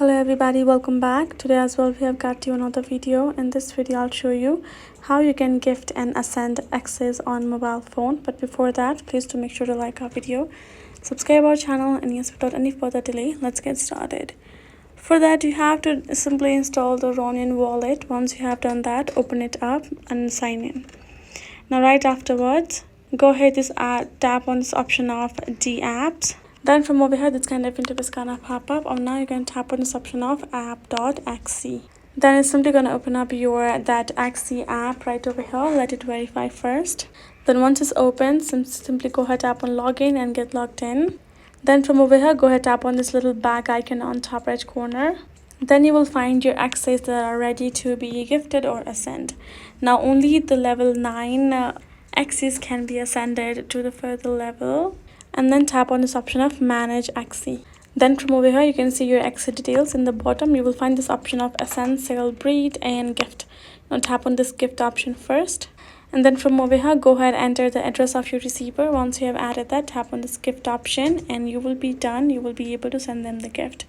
Hello everybody, welcome back. Today as well we have got you another video. In this video I'll show you how you can gift and ascend Axies on mobile phone. But before that, please do make sure to like our video, subscribe our channel, and yes, without any further delay, let's get started. For that, you have to simply install the Ronin Wallet. Once you have done that, open it up and sign in. Now right afterwards, go ahead tap on this option of DApps. Then from over here, this kind of interface gonna pop up. Now you can tap on this option of app.axie. Then it's simply gonna open up that Axie app right over here. Let it verify first. Then once it's open, simply go ahead, tap on login and get logged in. Then from over here, go ahead, tap on this little bag icon on top right corner. Then you will find your Axies that are ready to be gifted or ascend. Now only the level 9 Axies can be ascended to the further level. And then tap on this option of manage Axie. Then from over here, you can see your Axie details. In the bottom, you will find this option of ascend, sale, breed, and gift. Now tap on this gift option first. And then from over here, go ahead, enter the address of your receiver. Once you have added that, tap on this gift option and you will be done. You will be able to send them the gift.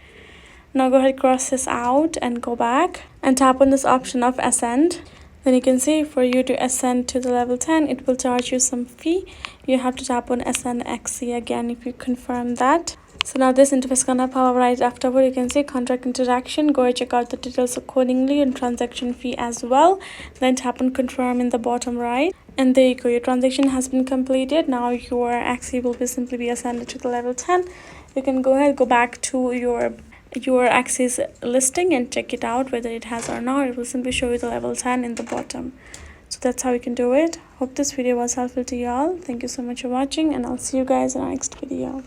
Now go ahead, cross this out and go back and tap on this option of ascend. Then you can see for you to ascend to the level 10, it will charge you some fee. You have to tap on ascend Axie again if you confirm that. So now this interface gonna pop right afterward. You can see contract interaction. Go and check out the details accordingly and transaction fee as well. Then tap on confirm in the bottom right. And there you go. Your transaction has been completed. Now your Axie will simply be ascended to the level 10. You can go ahead, go back to your Axies listing and check it out whether it has or not. It will simply show you the level 10 in the bottom. So that's how you can do it. Hope this video was helpful to y'all. Thank you so much for watching, and I'll see you guys in our next video.